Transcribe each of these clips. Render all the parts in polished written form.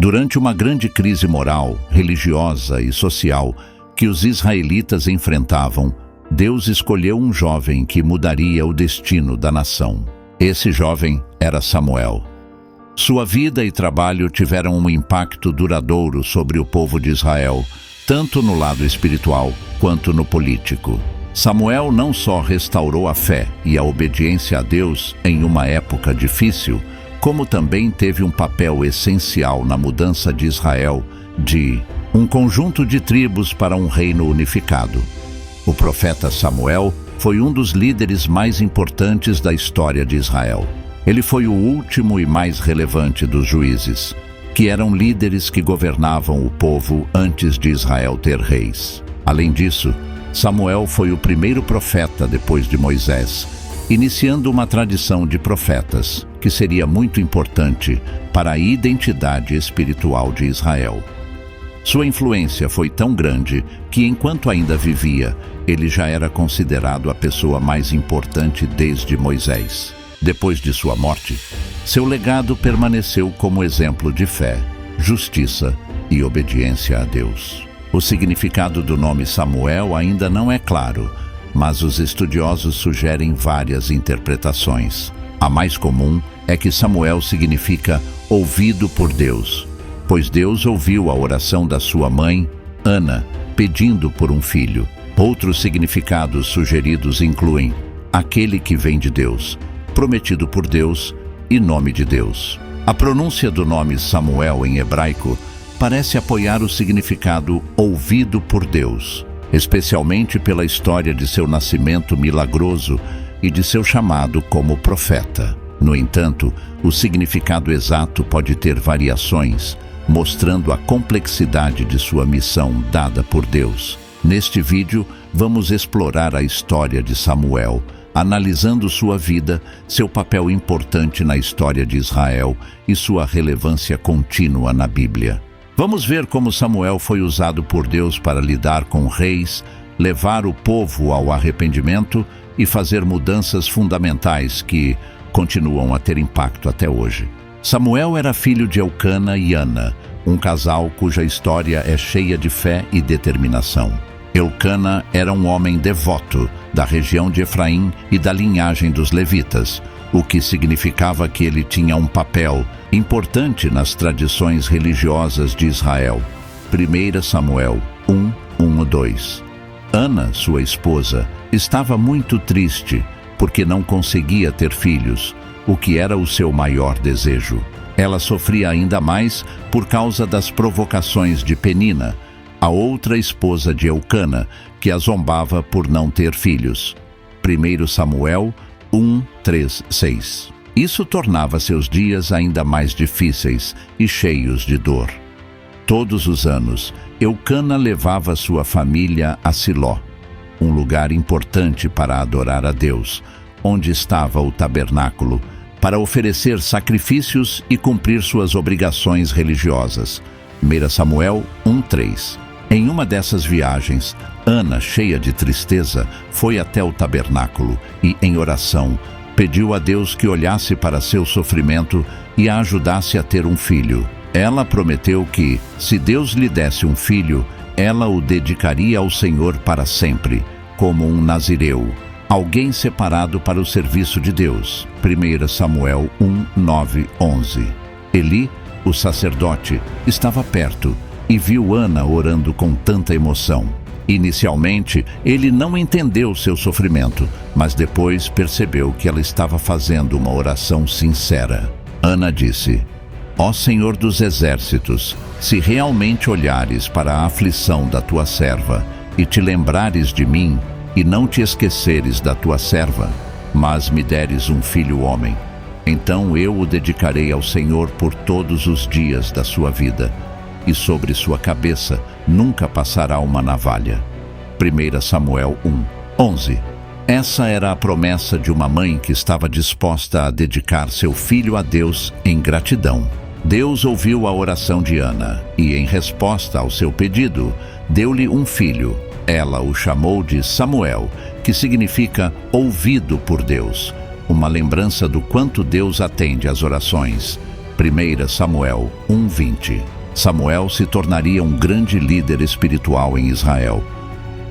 Durante uma grande crise moral, religiosa e social que os israelitas enfrentavam, Deus escolheu um jovem que mudaria o destino da nação. Esse jovem era Samuel. Sua vida e trabalho tiveram um impacto duradouro sobre o povo de Israel, tanto no lado espiritual quanto no político. Samuel não só restaurou a fé e a obediência a Deus em uma época difícil, como também teve um papel essencial na mudança de Israel de um conjunto de tribos para um reino unificado. O profeta Samuel foi um dos líderes mais importantes da história de Israel. Ele foi o último e mais relevante dos juízes, que eram líderes que governavam o povo antes de Israel ter reis. Além disso, Samuel foi o primeiro profeta depois de Moisés, iniciando uma tradição de profetas, que seria muito importante para a identidade espiritual de Israel. Sua influência foi tão grande que, enquanto ainda vivia, ele já era considerado a pessoa mais importante desde Moisés. Depois de sua morte, seu legado permaneceu como exemplo de fé, justiça e obediência a Deus. O significado do nome Samuel ainda não é claro, mas os estudiosos sugerem várias interpretações. A mais comum é que Samuel significa ouvido por Deus, pois Deus ouviu a oração da sua mãe, Ana, pedindo por um filho. Outros significados sugeridos incluem aquele que vem de Deus, prometido por Deus e nome de Deus. A pronúncia do nome Samuel em hebraico parece apoiar o significado ouvido por Deus, especialmente pela história de seu nascimento milagroso e de seu chamado como profeta. No entanto, o significado exato pode ter variações, mostrando a complexidade de sua missão dada por Deus. Neste vídeo, vamos explorar a história de Samuel, analisando sua vida, seu papel importante na história de Israel e sua relevância contínua na Bíblia. Vamos ver como Samuel foi usado por Deus para lidar com reis, levar o povo ao arrependimento e fazer mudanças fundamentais que continuam a ter impacto até hoje. Samuel era filho de Eucana e Ana, um casal cuja história é cheia de fé e determinação. Eucana era um homem devoto da região de Efraim e da linhagem dos levitas, o que significava que ele tinha um papel importante nas tradições religiosas de Israel. 1 Samuel 1:1-2. Ana, sua esposa, estava muito triste porque não conseguia ter filhos, o que era o seu maior desejo. Ela sofria ainda mais por causa das provocações de Penina, a outra esposa de Eucana, que a zombava por não ter filhos. 1 Samuel 1:3-6. Isso tornava seus dias ainda mais difíceis e cheios de dor. Todos os anos, Eucana levava sua família a Siló, um lugar importante para adorar a Deus, onde estava o tabernáculo, para oferecer sacrifícios e cumprir suas obrigações religiosas. 1 Samuel 1:3. Em uma dessas viagens, Ana, cheia de tristeza, foi até o tabernáculo e, em oração, pediu a Deus que olhasse para seu sofrimento e a ajudasse a ter um filho. Ela prometeu que, se Deus lhe desse um filho, ela o dedicaria ao Senhor para sempre, como um nazireu, alguém separado para o serviço de Deus. 1 Samuel 1:9-11. Eli, o sacerdote, estava perto e viu Ana orando com tanta emoção. Inicialmente, ele não entendeu seu sofrimento, mas depois percebeu que ela estava fazendo uma oração sincera. Ana disse: Ó Senhor dos exércitos, se realmente olhares para a aflição da tua serva e te lembrares de mim e não te esqueceres da tua serva, mas me deres um filho homem, então eu o dedicarei ao Senhor por todos os dias da sua vida, e sobre sua cabeça nunca passará uma navalha. 1 Samuel 1:11. Essa era a promessa de uma mãe que estava disposta a dedicar seu filho a Deus em gratidão. Deus ouviu a oração de Ana e, em resposta ao seu pedido, deu-lhe um filho. Ela o chamou de Samuel, que significa ouvido por Deus, uma lembrança do quanto Deus atende às orações. 1 Samuel 1:20. Samuel se tornaria um grande líder espiritual em Israel.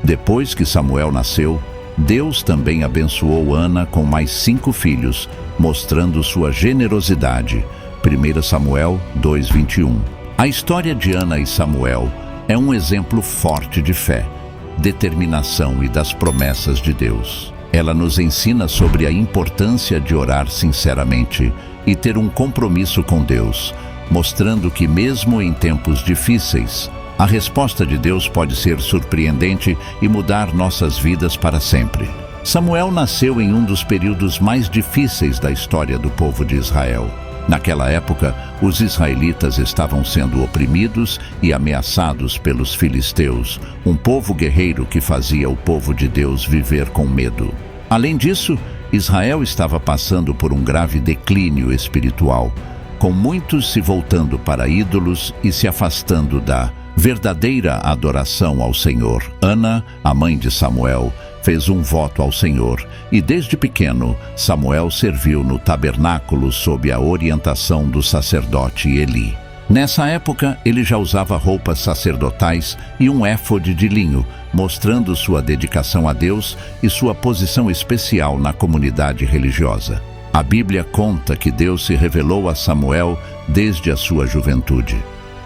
Depois que Samuel nasceu, Deus também abençoou Ana com mais 5 filhos, mostrando sua generosidade. 1 Samuel 2:21. A história de Ana e Samuel é um exemplo forte de fé, determinação e das promessas de Deus. Ela nos ensina sobre a importância de orar sinceramente e ter um compromisso com Deus, mostrando que mesmo em tempos difíceis, a resposta de Deus pode ser surpreendente e mudar nossas vidas para sempre. Samuel nasceu em um dos períodos mais difíceis da história do povo de Israel. Naquela época, os israelitas estavam sendo oprimidos e ameaçados pelos filisteus, um povo guerreiro que fazia o povo de Deus viver com medo. Além disso, Israel estava passando por um grave declínio espiritual, com muitos se voltando para ídolos e se afastando da verdadeira adoração ao Senhor. Ana, a mãe de Samuel, fez um voto ao Senhor e desde pequeno Samuel serviu no tabernáculo sob a orientação do sacerdote Eli. Nessa época, ele já usava roupas sacerdotais e um éfode de linho, mostrando sua dedicação a Deus e sua posição especial na comunidade religiosa. A Bíblia conta que Deus se revelou a Samuel desde a sua juventude.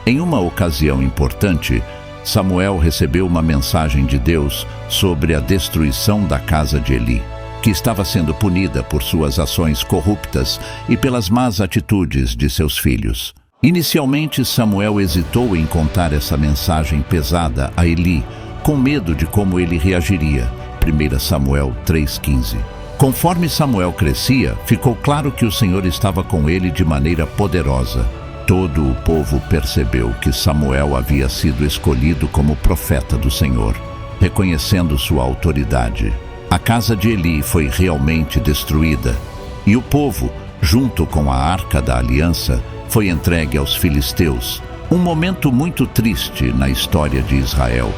Em uma ocasião importante, Samuel recebeu uma mensagem de Deus sobre a destruição da casa de Eli, que estava sendo punida por suas ações corruptas e pelas más atitudes de seus filhos. Inicialmente, Samuel hesitou em contar essa mensagem pesada a Eli, com medo de como ele reagiria. 1 Samuel 3:15. Conforme Samuel crescia, ficou claro que o Senhor estava com ele de maneira poderosa. Todo o povo percebeu que Samuel havia sido escolhido como profeta do Senhor, reconhecendo sua autoridade. A casa de Eli foi realmente destruída, e o povo, junto com a Arca da Aliança, foi entregue aos filisteus. Um momento muito triste na história de Israel.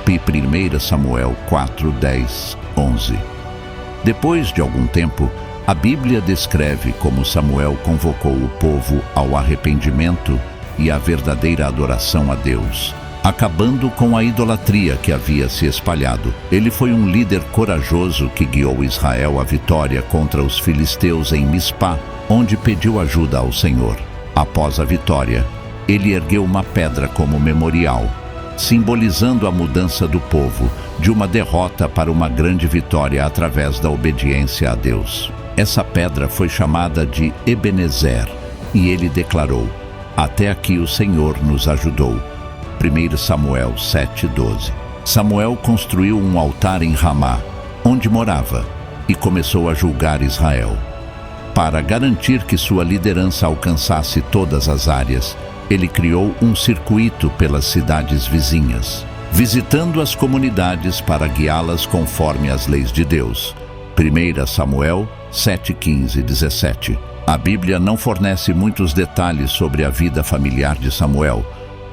1 Samuel 4, 10, 11. Depois de algum tempo, a Bíblia descreve como Samuel convocou o povo ao arrependimento e à verdadeira adoração a Deus, acabando com a idolatria que havia se espalhado. Ele foi um líder corajoso que guiou Israel à vitória contra os filisteus em Mispá, onde pediu ajuda ao Senhor. Após a vitória, ele ergueu uma pedra como memorial, simbolizando a mudança do povo de uma derrota para uma grande vitória através da obediência a Deus. Essa pedra foi chamada de Ebenezer, e ele declarou: "Até aqui o Senhor nos ajudou." 1 Samuel 7:12. Samuel construiu um altar em Ramá, onde morava, e começou a julgar Israel. Para garantir que sua liderança alcançasse todas as áreas, ele criou um circuito pelas cidades vizinhas, visitando as comunidades para guiá-las conforme as leis de Deus. 1 Samuel 7:15-17. A Bíblia não fornece muitos detalhes sobre a vida familiar de Samuel,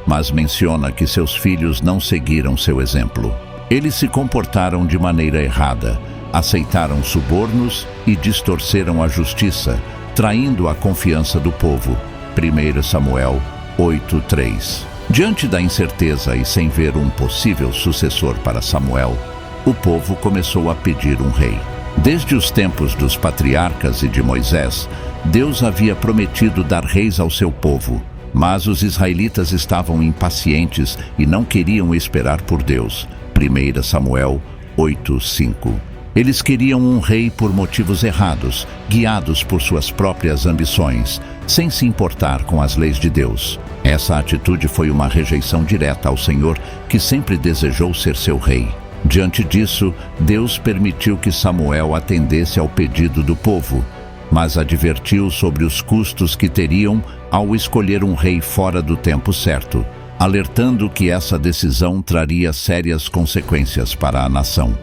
mas menciona que seus filhos não seguiram seu exemplo. Eles se comportaram de maneira errada, aceitaram subornos e distorceram a justiça, traindo a confiança do povo. 1 Samuel 8:3. Diante da incerteza e sem ver um possível sucessor para Samuel, o povo começou a pedir um rei. Desde os tempos dos patriarcas e de Moisés, Deus havia prometido dar reis ao seu povo, mas os israelitas estavam impacientes e não queriam esperar por Deus. 1 Samuel 8:5. Eles queriam um rei por motivos errados, guiados por suas próprias ambições, sem se importar com as leis de Deus. Essa atitude foi uma rejeição direta ao Senhor, que sempre desejou ser seu rei. Diante disso, Deus permitiu que Samuel atendesse ao pedido do povo, mas advertiu sobre os custos que teriam ao escolher um rei fora do tempo certo, alertando que essa decisão traria sérias consequências para a nação.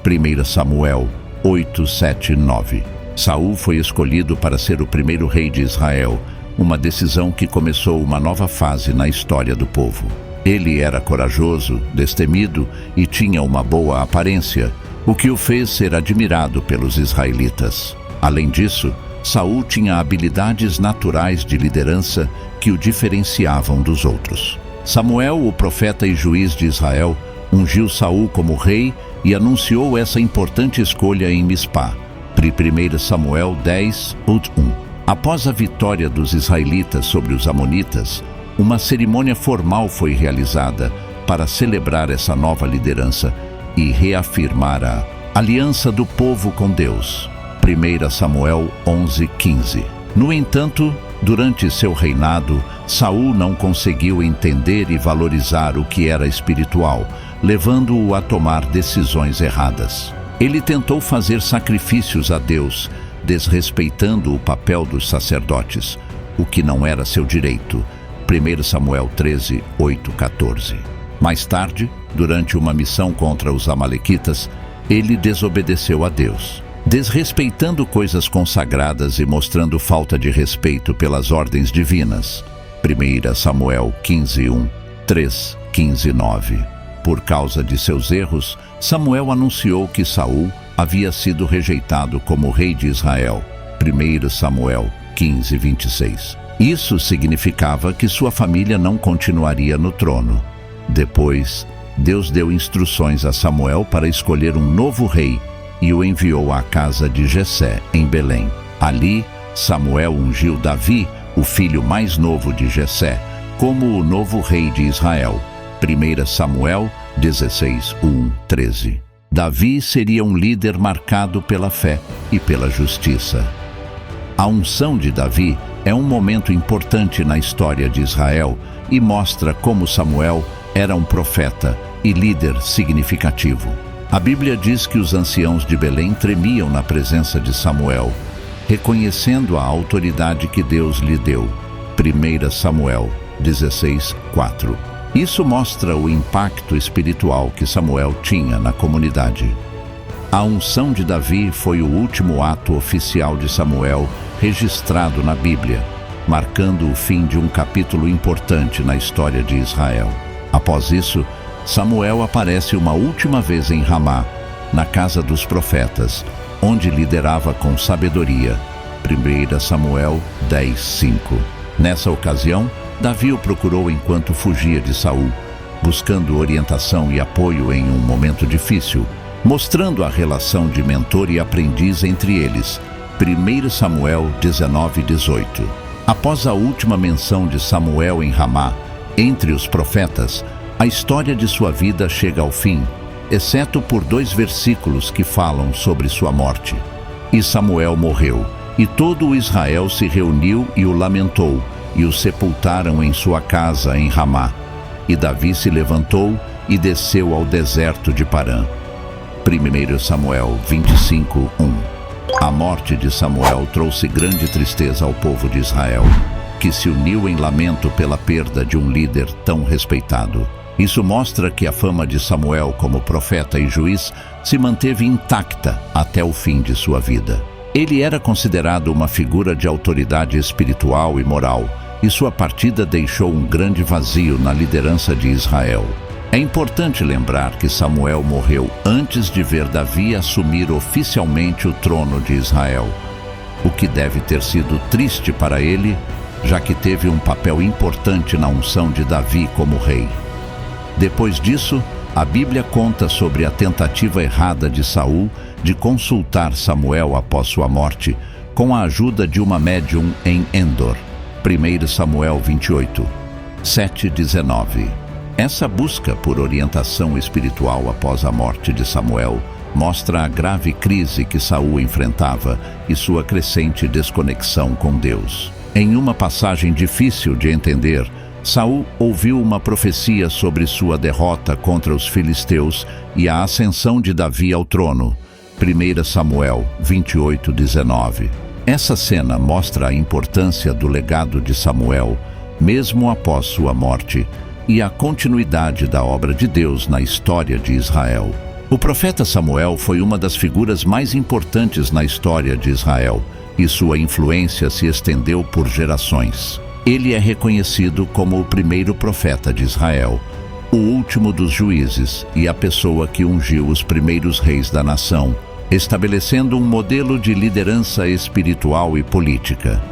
1 Samuel 8, 7, 9. Saul foi escolhido para ser o primeiro rei de Israel, uma decisão que começou uma nova fase na história do povo. Ele era corajoso, destemido e tinha uma boa aparência, o que o fez ser admirado pelos israelitas. Além disso, Saul tinha habilidades naturais de liderança que o diferenciavam dos outros. Samuel, o profeta e juiz de Israel, ungiu Saul como rei e anunciou essa importante escolha em Mispá. 1 Samuel 10:1. Após a vitória dos israelitas sobre os amonitas, uma cerimônia formal foi realizada para celebrar essa nova liderança e reafirmar a aliança do povo com Deus. 1 Samuel 11:15. No entanto, durante seu reinado, Saul não conseguiu entender e valorizar o que era espiritual, levando-o a tomar decisões erradas. Ele tentou fazer sacrifícios a Deus, desrespeitando o papel dos sacerdotes, o que não era seu direito. 1 Samuel 13:8-14. Mais tarde, durante uma missão contra os amalequitas, ele desobedeceu a Deus, desrespeitando coisas consagradas e mostrando falta de respeito pelas ordens divinas. 1 Samuel 15:1, 3:15-9. Por causa de seus erros, Samuel anunciou que Saul havia sido rejeitado como rei de Israel. 1 Samuel 15:26. Isso significava que sua família não continuaria no trono. Depois, Deus deu instruções a Samuel para escolher um novo rei e o enviou à casa de Jessé, em Belém. Ali, Samuel ungiu Davi, o filho mais novo de Jessé, como o novo rei de Israel. 1 Samuel 16:1-13. Davi seria um líder marcado pela fé e pela justiça. A unção de Davi é um momento importante na história de Israel e mostra como Samuel era um profeta e líder significativo. A Bíblia diz que os anciãos de Belém tremiam na presença de Samuel, reconhecendo a autoridade que Deus lhe deu. 1 Samuel 16:4. Isso mostra o impacto espiritual que Samuel tinha na comunidade. A unção de Davi foi o último ato oficial de Samuel registrado na Bíblia, marcando o fim de um capítulo importante na história de Israel. Após isso, Samuel aparece uma última vez em Ramá, na casa dos profetas, onde liderava com sabedoria. 1 Samuel 10:5. Nessa ocasião, Davi o procurou enquanto fugia de Saul, buscando orientação e apoio em um momento difícil, mostrando a relação de mentor e aprendiz entre eles. 1 Samuel 19:18. Após a última menção de Samuel em Ramá, entre os profetas, a história de sua vida chega ao fim, exceto por 2 versículos que falam sobre sua morte. E Samuel morreu, e todo o Israel se reuniu e o lamentou, e o sepultaram em sua casa em Ramá. E Davi se levantou e desceu ao deserto de Parã. 1 Samuel 25:1. A morte de Samuel trouxe grande tristeza ao povo de Israel, que se uniu em lamento pela perda de um líder tão respeitado. Isso mostra que a fama de Samuel como profeta e juiz se manteve intacta até o fim de sua vida. Ele era considerado uma figura de autoridade espiritual e moral, e sua partida deixou um grande vazio na liderança de Israel. É importante lembrar que Samuel morreu antes de ver Davi assumir oficialmente o trono de Israel, o que deve ter sido triste para ele, já que teve um papel importante na unção de Davi como rei. Depois disso, a Bíblia conta sobre a tentativa errada de Saul de consultar Samuel após sua morte, com a ajuda de uma médium em Endor. 1 Samuel 28, 7-19. Essa busca por orientação espiritual após a morte de Samuel mostra a grave crise que Saul enfrentava e sua crescente desconexão com Deus. Em uma passagem difícil de entender, Saul ouviu uma profecia sobre sua derrota contra os filisteus e a ascensão de Davi ao trono. 1 Samuel 28:19. Essa cena mostra a importância do legado de Samuel, mesmo após sua morte, e a continuidade da obra de Deus na história de Israel. O profeta Samuel foi uma das figuras mais importantes na história de Israel, e sua influência se estendeu por gerações. Ele é reconhecido como o primeiro profeta de Israel, o último dos juízes e a pessoa que ungiu os primeiros reis da nação, estabelecendo um modelo de liderança espiritual e política.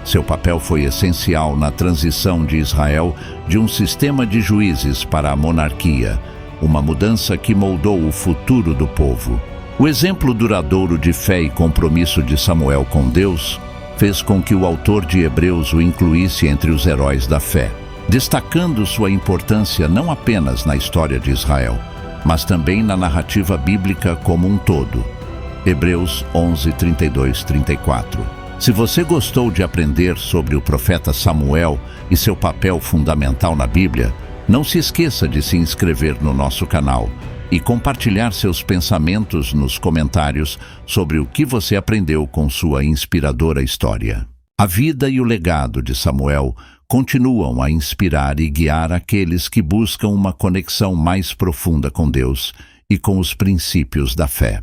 Seu papel foi essencial na transição de Israel de um sistema de juízes para a monarquia, uma mudança que moldou o futuro do povo. O exemplo duradouro de fé e compromisso de Samuel com Deus fez com que o autor de Hebreus o incluísse entre os heróis da fé, destacando sua importância não apenas na história de Israel, mas também na narrativa bíblica como um todo. Hebreus 11, 32, 34. Se você gostou de aprender sobre o profeta Samuel e seu papel fundamental na Bíblia, não se esqueça de se inscrever no nosso canal e compartilhar seus pensamentos nos comentários sobre o que você aprendeu com sua inspiradora história. A vida e o legado de Samuel continuam a inspirar e guiar aqueles que buscam uma conexão mais profunda com Deus e com os princípios da fé.